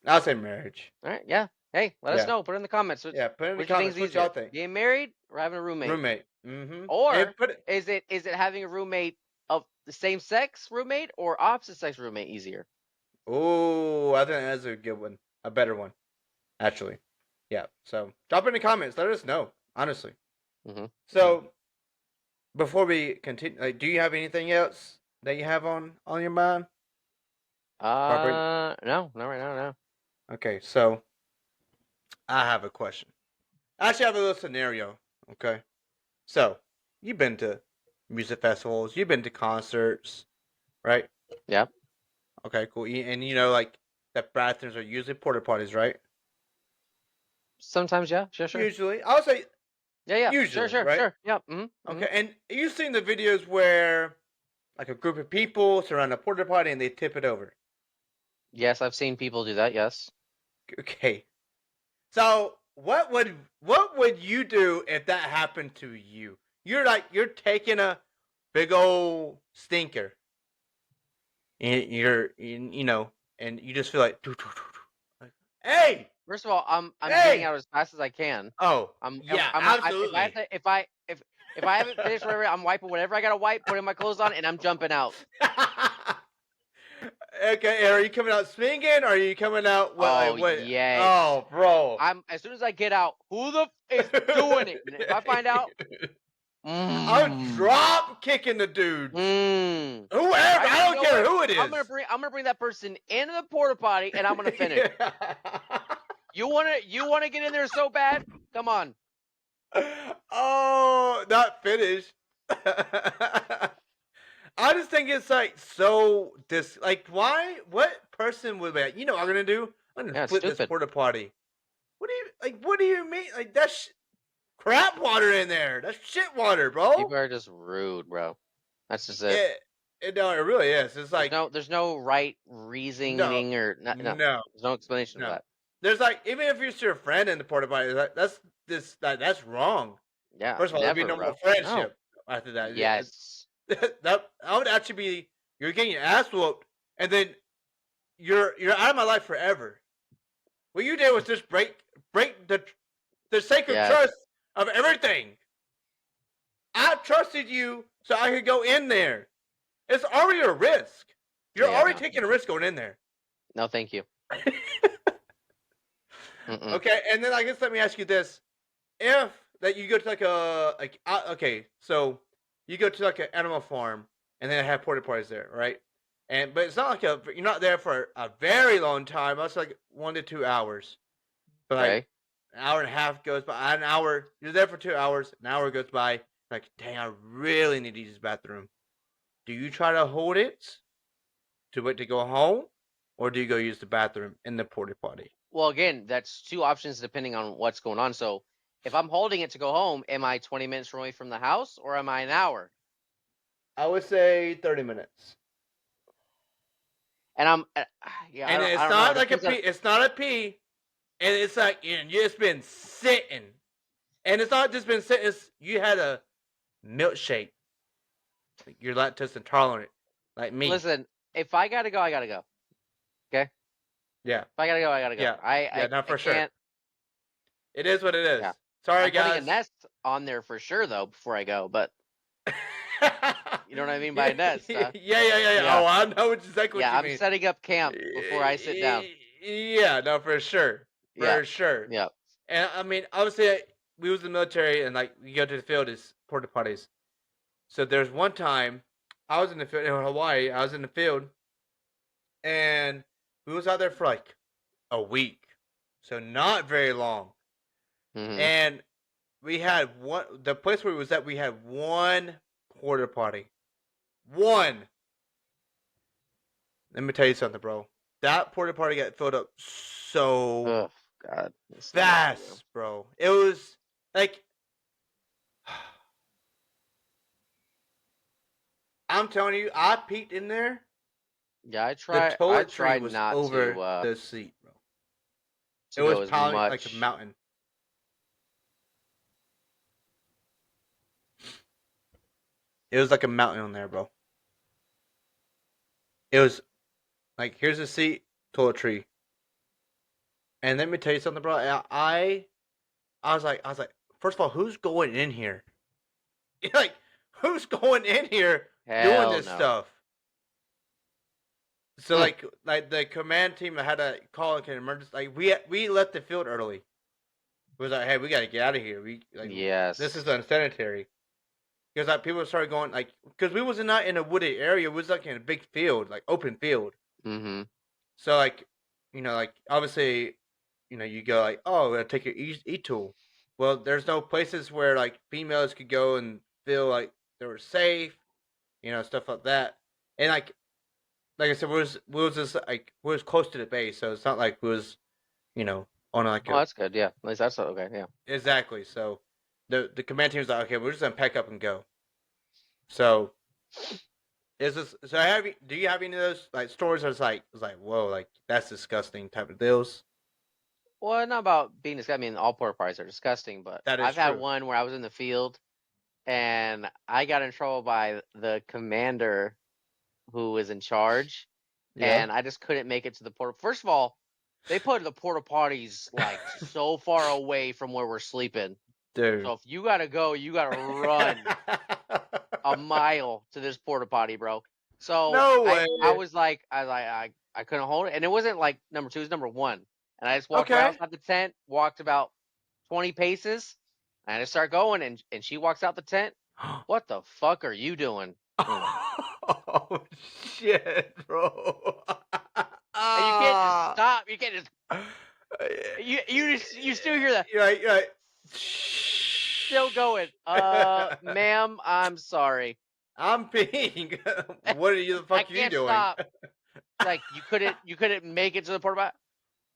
I'll say marriage. All right, yeah. Hey, let us Yeah, know. Put it in the comments. yeah. Put it in the Which you think is comments what y'all easier, think. being married or having a roommate? Roommate. Mm-hmm. And Or put it. is it having a roommate of the same sex roommate or opposite sex roommate easier? Oh, I think that's a good one. A better one, actually. Yeah. So drop it in the comments. Let us know. Honestly. Mm-hmm. So before we continue, do you have anything else that you have on your mind? Probably. No, not right now. No. Okay. So I have a question. I actually have a little scenario. Okay. So you've been to music festivals. You've been to concerts, right? Yep. Okay. Cool. And like that bathrooms are usually porta potties, right? Sometimes, yeah. Sure, sure. Usually, I would say Yeah, yeah. Sure, usually, sure, right? sure. Yep. Mm-hmm. Mm-hmm. Okay, and you've seen the videos where like a group of people surround a porta potty and they tip it over. Yes, I've seen people do that. Yes. Okay, so what would you do if that happened to you? You're taking a big old stinker, and and you just feel like, hey, First of all, I'm getting hey, out as fast as I can. oh I'm yeah, if I have absolutely. to if I haven't finished whatever, I'm wiping whatever I gotta wipe, putting my clothes on, and I'm jumping out. Okay, and are you coming out swinging, or are you coming out what? Oh Like what? yes. Oh, bro. I'm as soon as I get out, who the is doing it? And if I find out, I'm mm, drop kicking the dudes. mm, Whoever, I you don't know care what? who it I'm is. gonna bring that person into the porta potty, and I'm gonna finish. You wanna get in there so bad? Come on. Oh, not finished. I just think it's like so like why? What person would be like, what I'm gonna do? I'm gonna Yeah, it's flip this stupid. porta potty. Like, what do you mean? Like, that's crap water in there. That's shit water, bro. People are just rude, bro. That's just it. No, it really is. It's like there's no right no, reasoning or no. no, There's no explanation for no. that. There's like even if you're your friend in the porta potty, that's wrong. Yeah, First of all, there'd be never, no more bro. No. friendship after that. Yes. That would actually be you're getting your ass whooped, and then you're out of my life forever. What you did was just break the sacred Yes. trust of everything. I trusted you so I could go in there. It's already a risk. You're already taking a risk going in there. No, thank you. Okay, and then I guess let me ask you this: if that you go to okay, so you go to like an animal farm and then they have porta potties there, right? But it's not like you're not there for a very long time. It's like 1 to 2 hours. But like an hour and a half goes by. An hour, you're there for 2 hours. An hour goes by. Like, dang, I really need to use the bathroom. Do you try to hold it to wait to go home, or do you go use the bathroom in the porta potty? Well, again, that's two options depending on what's going on. So if I'm holding it to go home, am I 20 minutes away from the house or am I an hour? I would say 30 minutes. And and it's not like a pee. It's not a pee. And it's like you just been sitting. And it's not just been sitting. It's, you had a milkshake. You're lactose intolerant, like me. Listen, if I gotta go, I gotta go. Okay. Yeah. If I gotta go, I gotta go. Yeah. I for sure. Can't... It is what it is. Yeah. Sorry, I'm guys. putting a nest on there for sure, though, before I go. But you know what I mean by a nest? Huh? Yeah. Oh, I know exactly what you mean. I'm setting up camp before I sit down. Yeah, no, for sure. For sure. Yeah. And I mean, obviously, we was in the military, and like we go to the field is porta potties. So there's one time I was in the field in Hawaii. I was in the field, and we was out there for like a week, so not very long. Mm-hmm. And we had the place where we was at. We had one porta potty. One. Let me tell you something, bro. That porta potty got filled up so fast, bro. It was like I'm telling you, I peeked in there. Yeah, I tried. The toilet tree was not over to, the seat, bro. It was probably like a mountain. It was like a mountain on there, bro. It was like, here's a seat, toiletry. And let me tell you something, bro. I was like, first of all, who's going in here? Like, who's going in here doing this stuff? So like the command team had to call an emergency. Like we left the field early. It was like, hey, we got to get out of here. This is unsanitary. Because like people started going like, because we wasn't not in a wooded area. We was like in a big field, like open field. Mm-hmm. So like, like obviously, you go like, oh, we're gonna take your e-tool. Well, there's no places where like females could go and feel like they were safe, stuff like that. And like I said, we was just like we was close to the base, so it's not like we was, on like. Oh, that's good. Yeah, at least that's okay. Yeah. Exactly. So, the command team was like, okay, we're just gonna pack up and go. So, is this? So do you have any of those like stories that's like whoa, like that's disgusting type of deals? Well, not about being disgusting. I mean, all porta potties are disgusting, but I've had one where I was in the field, and I got in trouble by the commander who was in charge, and I just couldn't make it to the porta. First of all, they put the porta potties like so far away from where we're sleeping. Dude. So if you gotta go, you gotta run a mile to this porta potty, bro. So no way. I was like, I couldn't hold it, and it wasn't like number 2, it was number 1. And I just walked right outside the tent, walked about 20 paces, and I just start going, and she walks out the tent. What the fuck are you doing? Oh shit, bro! And you can't just stop. You can't just. You still hear that? You're right. Still going. Ma'am, I'm sorry. I'm peeing. What are you? The fuck are you doing? Stop. Like you couldn't make it to the porta potty.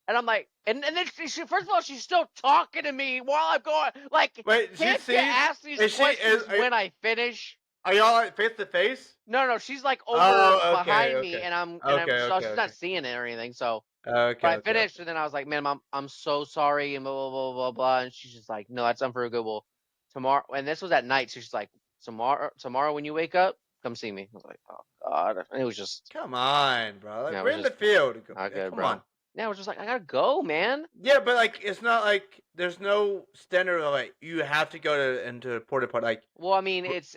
And I'm like, and then she first of all, she's still talking to me while I'm going. Like, Wait, she can't you sees? ask these Is she? questions when I finish? Are y'all like face to face? No, she's like over Oh, okay, behind me, okay, and I'm okay, so okay, she's okay, not seeing it or anything. So, okay, but I okay, finished, okay. and then I was like, "Man, I'm so sorry," and blah blah blah blah blah. And she's just like, "No, that's unforgivable." Tomorrow, and this was at night, so she's like, "Tomorrow when you wake up, come see me." I was like, "Oh God," and it was just, Come on, bro. Like yeah, it we're was in the just field. not good, Come bro. on. Yeah, I was just like, I gotta go, man. Yeah, but like it's not like there's no standard of like you have to go to into a porta potty. Like Well, I mean, it's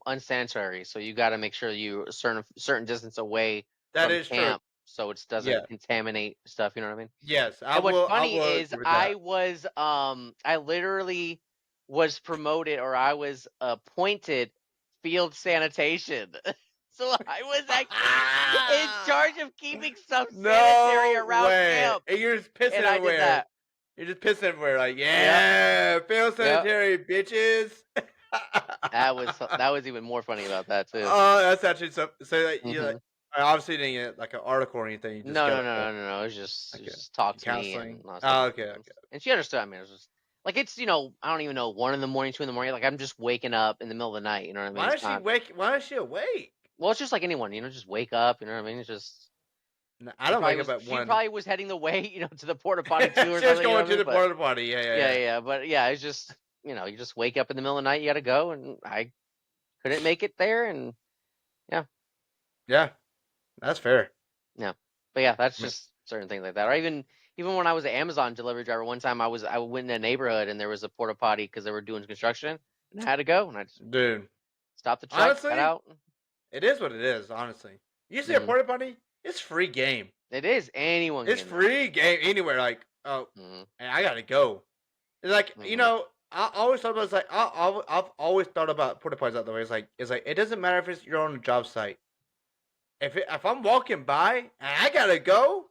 unsanitary, so you got to make sure you a certain distance away that from is true. camp, so it doesn't Yeah. contaminate stuff. You know what I mean? Yes, I And what's will. I funny will is agree with that. I literally was promoted, or I was appointed field sanitation. So I was actually in charge of keeping some sanitary No around way. camp, And you're just pissing and I did everywhere. that. You're just pissing everywhere. Like, Yep, yeah, fail yep. sanitary, bitches. That was even more funny about that too. Oh, that's actually so. Like, you like, Hmm. I obviously didn't get like an article or anything. You just No, got no, like no, no, no, no. It like was a just like talk a to me and counseling. all that stuff. Oh, And, okay, okay. and she understood. I mean, it was just like it's I don't even know 1 in the morning, 2 in the morning. Like I'm just waking up in the middle of the night. You know what I mean? Why It's is she not. wake? Why is she awake? Well, it's just like anyone. Just wake up. You know what I mean? It's just No, I don't wake up at she one. probably was heading the way to the porta potty too or She was something. You know going what I to mean? the But porta potty. Yeah, yeah, yeah, yeah. yeah. But yeah, it's just you just wake up in the middle of the night. You got to go, and I couldn't make it there, and yeah, Yeah, that's fair. yeah. But yeah, that's I mean, just certain things like that. Or even when I was an Amazon delivery driver, one time I went in a neighborhood and there was a porta potty because they were doing construction, and I had to go, and I just dude, stopped the truck, got honestly, out. it is what it is. Honestly, you see a Hmm. porta potty, it's free game. It is anyone can It's get in there. free game anywhere. Like, oh, Hmm. and I gotta go. It's like Hmm. I always thought about it's like I've always thought about porta potties that way. It's like it doesn't matter if you're on a job site. If I'm walking by and I gotta go,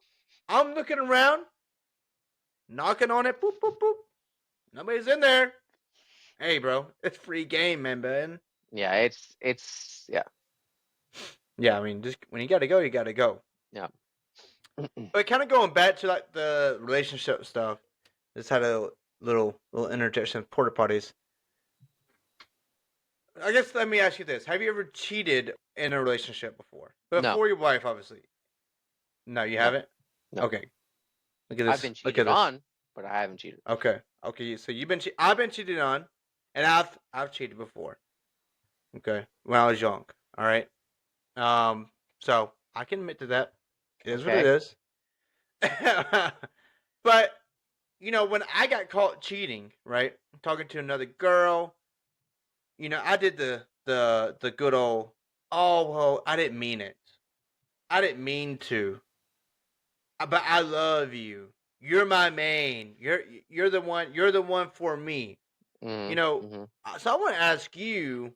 I'm looking around, knocking on it, boop boop boop. Nobody's in there. Hey, bro, it's free game, man. Yeah, it's yeah, Yeah, I mean, just when you gotta go, you gotta go. yeah. But kind of going back to like the relationship stuff, just had a little interjection of porta potties. I guess let me ask you this: have you ever cheated in a relationship before? No, Before your wife, obviously. No, you no, haven't. no. Okay, look at I've this. been Look at cheated this. on, but I haven't cheated. Okay, okay. So I've been cheated on, and I've cheated before. Okay, when I was young. All right. So I can admit to that. It is what it Okay. is. But when I got caught cheating, right, talking to another girl, I did the good old, oh well, I didn't mean it. I didn't mean to, but I love you. You're my main. You're the one. You're the one for me. You Hmm. know. Hmm. So I want to ask you,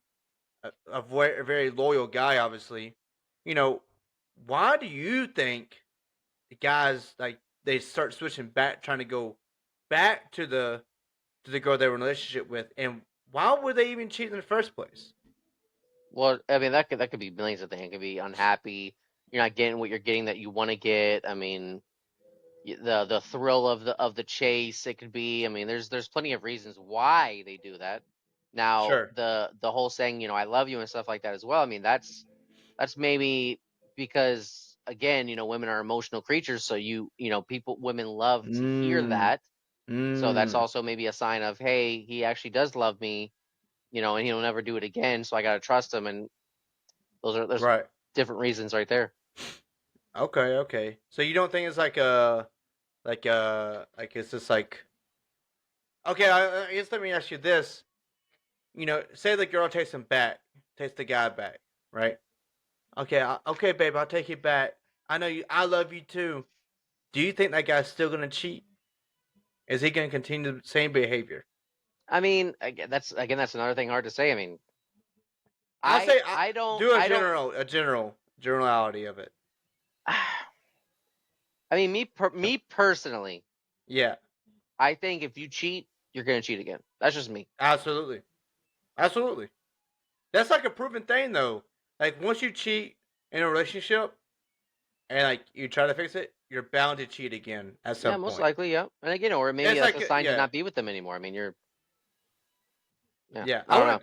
a very loyal guy, obviously. You know, why do you think the guys like they start switching back, trying to go back to the girl they were in a relationship with, and why would they even cheat in the first place? Well, I mean that could be millions of things. It could be unhappy. You're not getting what you're getting that you want to get. I mean, the thrill of the chase. It could be. I mean, there's plenty of reasons why they do that. Now, Sure. the whole saying, I love you and stuff like that as well. I mean, that's maybe because again, women are emotional creatures, so women love to hear Mm. that. So that's Mm. also maybe a sign of, hey, he actually does love me, and he'll never do it again. So I gotta trust him. And there's Right. different reasons right there. Okay. Okay. So you don't think it's like it's just like okay? I guess let me ask you this. Say the girl takes him back, takes the guy back, right? Okay. Okay, babe, I'll take you back. I know you. I love you too. Do you think that guy's still gonna cheat? Is he gonna continue the same behavior? I mean, that's another thing hard to say. I mean, I'll say do I don't. a generality of it. I mean, me personally, Yeah, I think if you cheat, you're gonna cheat again. That's just me. absolutely, absolutely. That's like a proven thing, though. Like once you cheat in a relationship, and like you try to fix it, you're bound to cheat again at Yeah, some most point. likely, yeah. And again, or maybe It's that's like a sign to yeah, not be with them anymore. I mean, yeah, yeah. I I don't would know.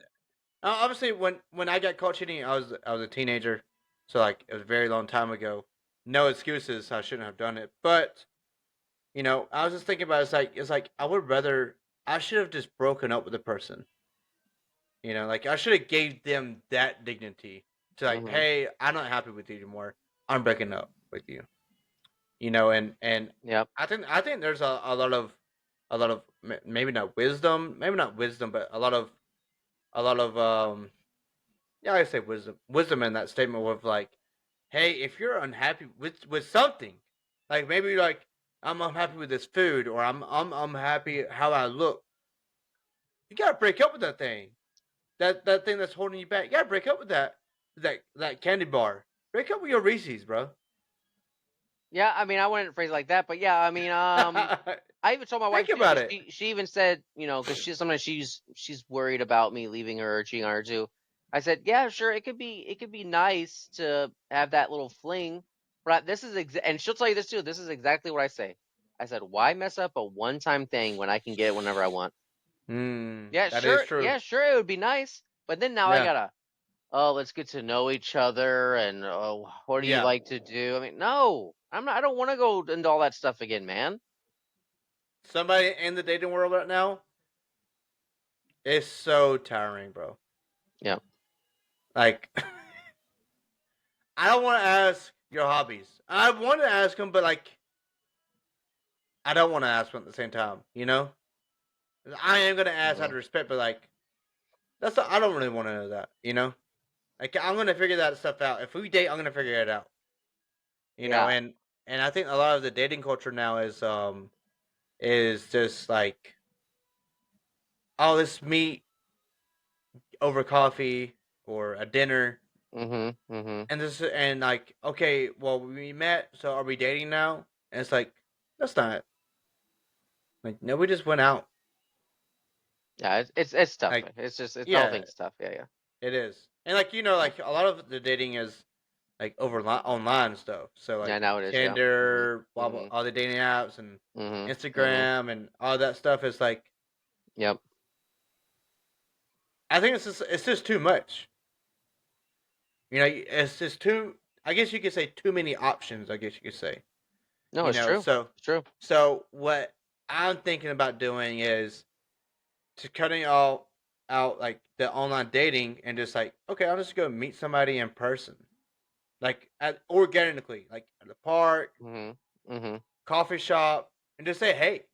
obviously when I got caught cheating, I was a teenager, so like it was a very long time ago. No excuses. I shouldn't have done it, but I was just thinking about it, it's like I would rather I should have just broken up with the person. Like I should have gave them that dignity to like, Mhm. hey, I'm not happy with you anymore. I'm breaking up with you. And Yep. I think there's a lot of maybe not wisdom, but a lot of yeah, I say wisdom in that statement with like, hey, if you're unhappy with something, like maybe like I'm unhappy with this food, or I'm happy how I look, you gotta break up with that thing. That thing that's holding you back. You gotta break up with that candy bar. Break up with your Reese's, bro. Yeah, I mean, I wouldn't phrase it like that, but yeah, I mean, I even told my Think wife too, about because it. she even said, because sometimes she's worried about me leaving her or cheating on her too. I said, yeah, sure, it could be nice to have that little fling, but and she'll tell you this too. This is exactly what I say. I said, why mess up a one-time thing when I can get it whenever I want? That is true. Yeah, sure, it would be nice, but then now I Yeah, gotta, oh, let's get to know each other, and oh, what do you yeah. like to do? I mean, no, I'm not. I don't want to go into all that stuff again, man. Somebody in the dating world right now is so tiring, bro. Yeah. Like, I don't want to ask your hobbies. I want to ask them, but like, I don't want to ask them at the same time. I am gonna ask out Hmm. of respect, but like, I don't really want to know that. Like, I'm gonna figure that stuff out. If we date, I'm gonna figure it out. Yeah. And I think a lot of the dating culture now is just like, oh, let's meet over coffee or a dinner, Mhm. Mhm. and like, okay, well, we met, so are we dating now? And it's like, that's not like, no, we just went out. Yeah. It's tough. Like, It's the whole yeah, thing's tough. Yeah. Yeah. it is. And like, Yeah. like a lot of the dating is like over online stuff. So Yeah. like Now it is. Yeah. Mhm. Tinder, blah blah, Mhm. all the dating apps and Mhm. Mhm. Instagram and all that stuff is like, Yep. I think it's just too much. It's just too. I guess you could say too many options. I guess you could say. No, it's true. So It's true. what I'm thinking about doing is to cutting all out like the online dating and just like, okay, I'll just go meet somebody in person, like organically, like at the park, Mhm. Mhm. coffee shop, and just say hey,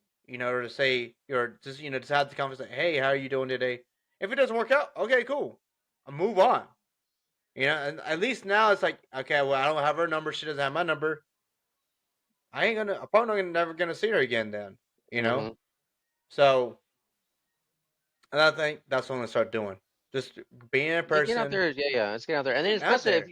or to say, or just just have the conversation. Hey, how are you doing today? If it doesn't work out, okay, cool, I'll move on. And at least now it's like, okay, well, I don't have her number. She doesn't have my number. I'm probably never gonna see her again then. You know. Mhm. So, and I think that's what I'm gonna start doing. Just being in Yeah, get out person, there. Yeah. Yeah. Let's get out there, and then getting out especially if there.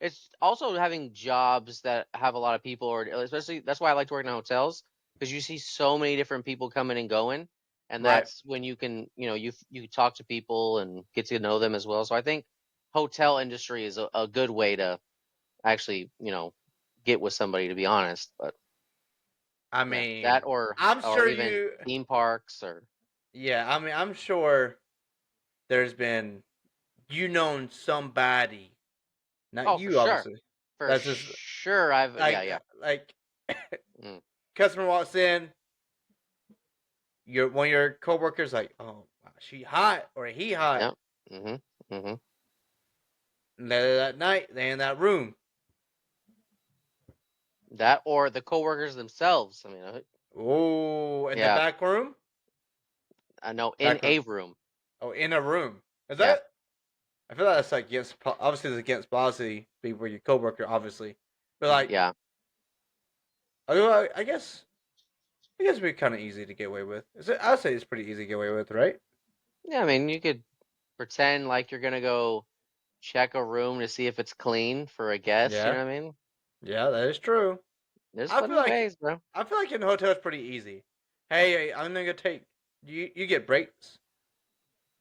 it's also having jobs that have a lot of people, or especially that's why I like to work in hotels, because you see so many different people coming and going, and Right. that's when you can, you talk to people and get to know them as well. So I think hotel industry is a good way to actually, get with somebody, to be honest. But I yeah, that mean, or I'm or sure even you. theme parks or Yeah. I mean, I'm sure there's been known somebody, not oh, for you, sure, obviously. for That's just sure. I've yeah, like yeah. like Mm, customer walks in, one of your coworkers like, oh, wow, she hot or he hot. yep. Mhm. Mhm. Later that night, they in that room. That or the coworkers themselves. I mean, Oh, in the yeah, back room? I know in Back room. a room. Oh, in a room. Is Yeah, that? I feel like that's like obviously it's against policy, be with your coworker, obviously. But like, yeah, I guess it'd be kind of easy to get away with. I'd say it's pretty easy to get away with, right? yeah. I mean, you could pretend like you're gonna go check a room to see if it's clean for a guest. You Yeah, know what I mean? yeah, that is true. There's I feel plenty of like ways, bro. I feel like in hotels pretty easy. Hey, I'm gonna go take you. You get breaks.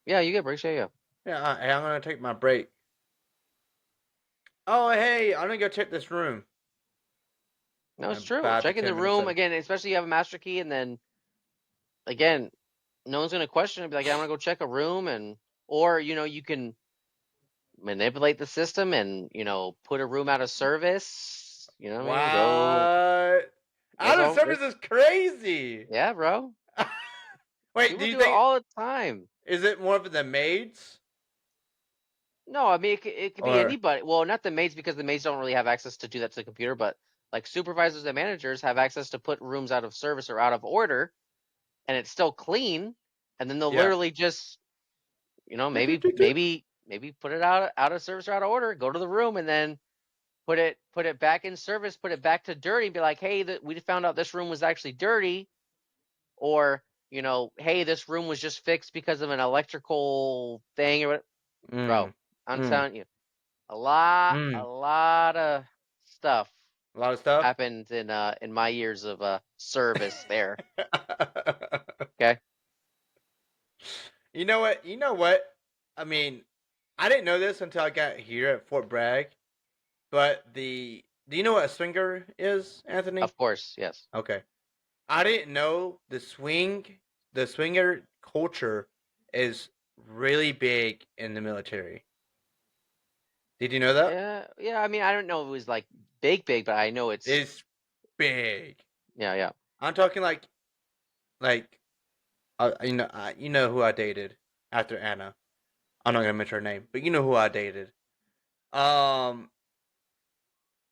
Yeah, you get breaks. Yeah, yeah. Yeah, I'm gonna take my break. Oh, hey, I'm gonna go check this room. No, it's true. 5 to Checking the 10 minutes room later. again, especially you have a master key, and then again, no one's gonna question it. Be like, yeah, I'm gonna go check a room, or you can manipulate the system and put a room out of service. You know what I mean? Go. What? Out of service is crazy. Yeah, bro. Wait, do People you do it think all the time. is it more for the maids No, I mean it could be or anybody. Well, not the maids because the maids don't really have access to do that to the computer, but like supervisors and managers have access to put rooms out of service or out of order, and it's still clean, and then they'll yeah? literally just maybe put it out of service or out of order, go to the room, and then put it back in service, put it back to dirty, and be like, hey, we found out this room was actually dirty, or hey, this room was just fixed because of an electrical thing or what. Bro, Mm, I'm mm, telling you, a lot mm. of stuff A lot of stuff. happened in my years of service there. Okay. You know what? You know what? I mean, I didn't know this until I got here at Fort Bragg. But do you know what a swinger is, Anthony? Of course, yes. Okay. I didn't know the swinger culture is really big in the military. Did you know that? Yeah, yeah. I mean, I don't know if it was like big, but I know it's. It's big. Yeah, yeah. I'm talking like you know who I dated after Anna. I'm not gonna mention her name, but you know who I dated. Um,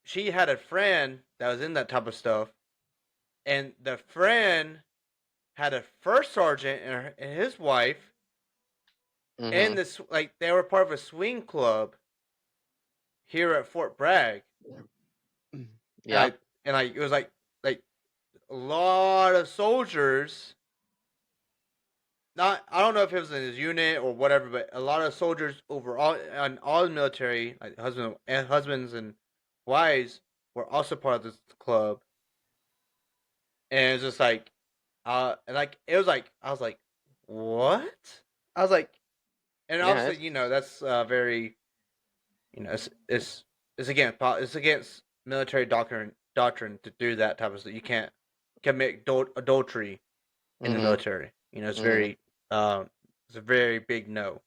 she had a friend that was in that type of stuff, and the friend had a first sergeant and his wife, and Mm-hmm. this like they were part of a swing club here at Fort Bragg, and Yeah. it was like a lot of soldiers. Not I don't know if it was in his unit or whatever, but a lot of soldiers overall and all the military, like husbands and wives, were also part of this club, and it's just like, and like it was like I was like, what? I was like, and Yeah. obviously that's very it's it's against military doctrine to do that type of stuff. You can't commit adultery in the Mm-hmm. military. It's Mm-hmm. it's a very big no.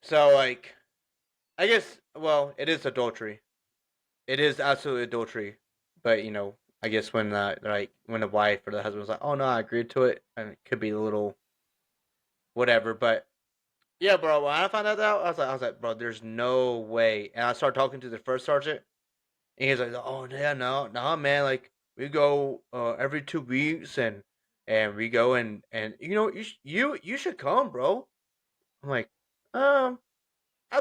So like I guess well it is adultery. It is absolutely adultery. But I guess when like when the wife or the husband was like, oh no, I agreed to it, and it could be a little whatever. But yeah, bro, when I found that out, I was like, bro, there's no way. And I started talking to the first sergeant. And he's like, "Oh yeah, no, man. Like we go every 2 weeks, and we go and you should come, bro." I'm like, I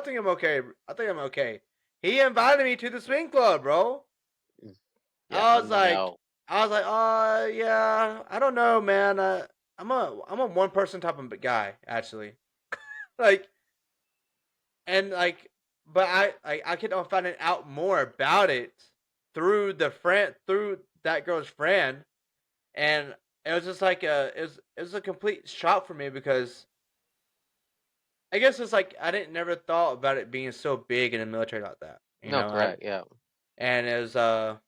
think I'm okay. I think I'm okay. He invited me to the swing club, bro. Yeah. No. I was like, oh yeah, I don't know, man. I'm a one person type of guy, actually. Like, and like, but I kept on finding out more about it through that girl's friend, and it was just like it was a complete shock for me because I guess it's like I didn't never thought about it being so big in the military like that, No. Correct. Yeah. and it was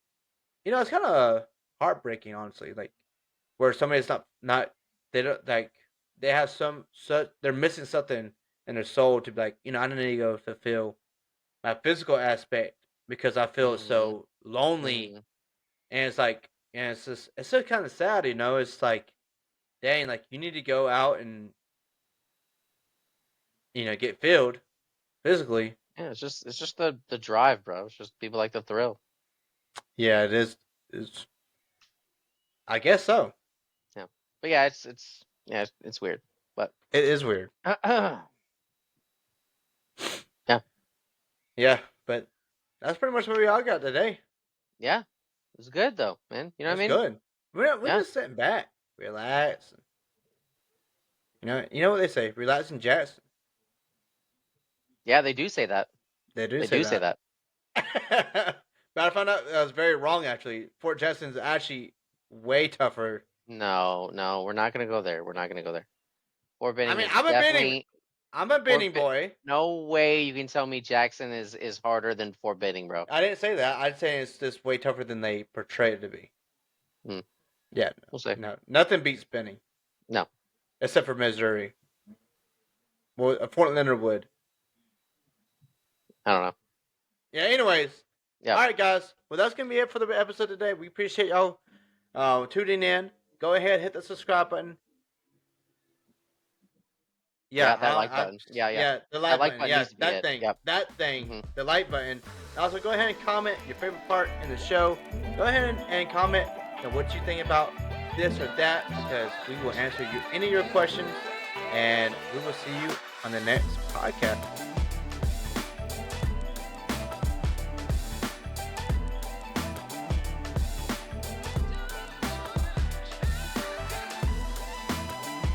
it's kind of heartbreaking, honestly, like where somebody's not they don't like they have they're missing something in their soul to be like I need to go fulfill my physical aspect because I feel Mm-hmm. so lonely, Mm-hmm. and it's like, and it's so kind of sad, It's like, dang, like you need to go out and get filled physically. Yeah. It's just the drive, bro. It's just people like the thrill. Yeah, it is. It's I guess so. Yeah. But yeah, it's yeah, it's weird, but It is weird. yeah. Yeah, but that's pretty much what we all got today. Yeah. It's good though, man. You know what That's I mean? good. We're Yeah. just sitting back, relax. You know what they say, relax and Jackson. Yeah, they do say that. They do They say do say that. that. But I found out that was very wrong. Actually, Fort Jackson is actually way tougher. No, no, we're not gonna go there. We're not gonna go there. Fort I Benning mean, is I'm admitting, definitely. I'm a Benning boy. No way you can tell me Jackson is harder than Fort Benning, bro. I didn't say that. I'd say it's just way tougher than they portray it to be. Yeah, we'll see. No, nothing beats Benning. No, except for Missouri. Well, Fort Leonard would. I don't know. Yeah. Anyways. Yeah. All right, guys. Well, that's gonna be it for the episode today. We appreciate y'all tuning in. Go ahead, hit the subscribe button. Yeah, that like button. Yeah. The like button. Yeah, that thing. Yep. That thing. The like button. Also, go ahead and comment your favorite part in the show. Go ahead and comment what you think about this or that, because we will answer any of your questions, and we will see you on the next podcast.